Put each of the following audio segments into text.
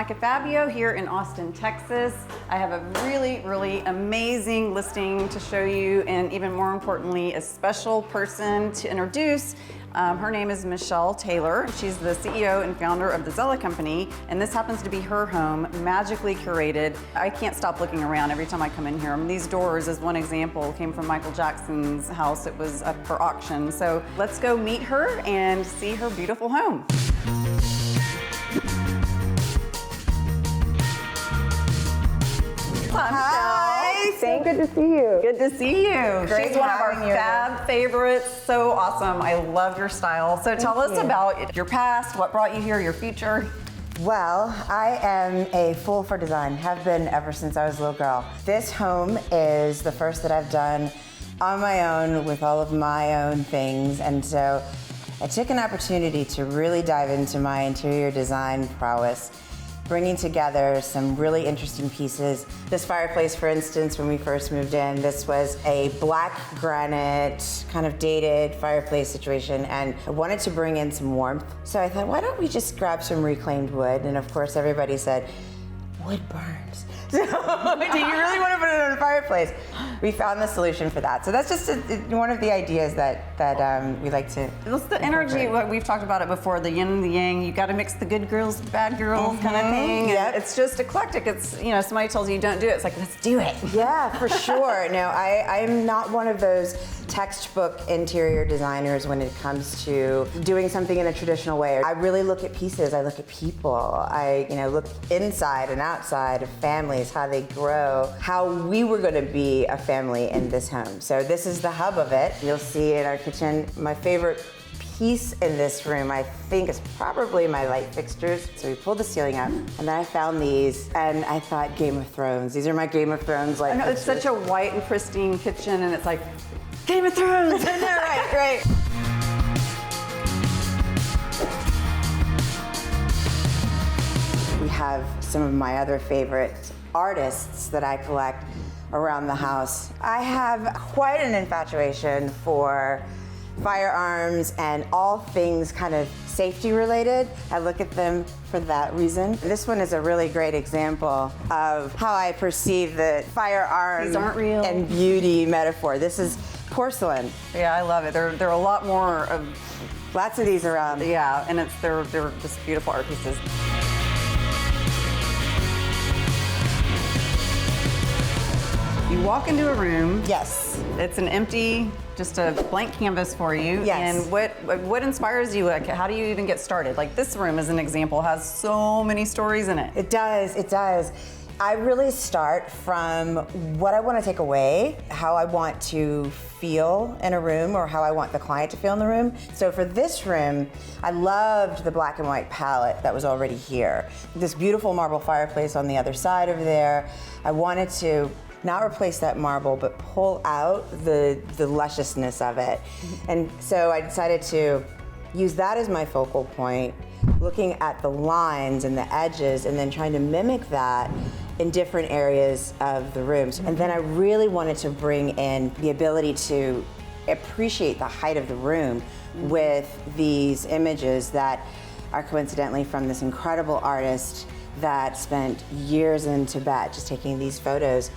Monica Fabio here in Austin, Texas. I have a really amazing listing to show you, and even more importantly, a special person to introduce. Her name is Michelle Taylor. She's the CEO and founder of the Zella Company, and this happens to be her home, magically curated. I can't stop looking around every time I come in here. These doors, as one example, came from Michael Jackson's house. It was up for auction. So let's go meet her and see her beautiful home. Hi, so good to see you. Good to see you. Great She's one of our having you. fab favorites. So awesome. I love your style. So tell us about your past, what brought you here, your future. Well, I am a fool for design, have been ever since I was a little girl. This home is the first that I've done on my own with all of my own things, and so I took an opportunity to really dive into my interior design prowess, bringing together some really interesting pieces. This fireplace, for instance, when we first moved in, this was a black granite, kind of dated fireplace situation, and I wanted to bring in some warmth. So I thought, why don't we just grab some reclaimed wood? And of course, everybody said, wood burns. So, do you really want to put it on a fireplace? We found the solution for that. So that's just one of the ideas that we like to. It's the energy, what we've talked about it before, the yin and the yang. You got to mix the good girls with the bad girls kind of thing. Yep. It's just eclectic. It's, you know, somebody tells you don't do it. It's like, let's do it. Yeah, for sure. No, I'm not one of those textbook interior designers when it comes to doing something in a traditional way. I really look at pieces. I look at people. I, look inside and outside of families, how they grow, how we were going to be a family in this home. So this is the hub of it. You'll see in our kitchen. My favorite piece in this room, I think, is probably my light fixtures. So we pulled the ceiling up, and then I found these, and I thought Game of Thrones. These are my Game of Thrones light fixtures. It's such a white and pristine kitchen, and it's like, Game of Thrones! Isn't it? Right. We have some of my other favorite artists that I collect around the house. I have quite an infatuation for firearms and all things kind of safety related. I look at them for that reason. This one is a really great example of how I perceive the firearm These aren't real. and beauty metaphor. This is porcelain. Yeah, I love it. There are a lot more of, Lots of these around. yeah, and they're just beautiful art pieces. You walk into a room. Yes. It's an empty, just a blank canvas for you. Yes. And what inspires you? Like, how do you even get started? Like this room, as an example, has so many stories in it. It does, it does. I really start from what I want to take away, how I want to feel in a room, or how I want the client to feel in the room. So for this room, I loved the black and white palette that was already here. This beautiful marble fireplace on the other side over there. I wanted to not replace that marble, but pull out the lusciousness of it. And so I decided to use that as my focal point, looking at the lines and the edges, and then trying to mimic that in different areas of the rooms. And then I really wanted to bring in the ability to appreciate the height of the room with these images that are coincidentally from this incredible artist that spent years in Tibet just taking these photos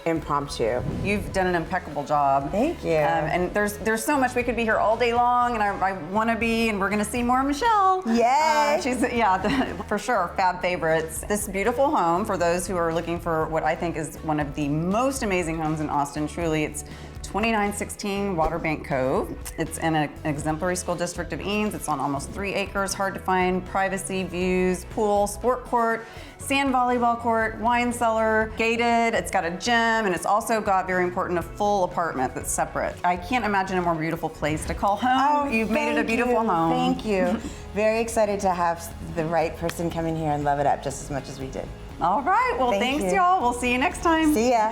impromptu. You've done an impeccable job. Thank you. And there's so much. We could be here all day long, and I want to be, and we're going to see more of Michelle. Yay! She's, for sure, fab favorites. This beautiful home, for those who are looking for what I think is one of the most amazing homes in Austin, truly, it's 2916 Waterbank Cove. It's in an exemplary school district of Eanes. It's on almost 3 acres, hard to find, privacy, views, pool, sport court, sand volleyball court, wine cellar, gated. It's got a gym, and it's also got, very important, a full apartment that's separate. I can't imagine a more beautiful place to call home. You've made it a beautiful home. Thank you. Very excited to have the right person come in here and love it up just as much as we did. All right, well, thanks you. y'all. We'll see you next time. See ya.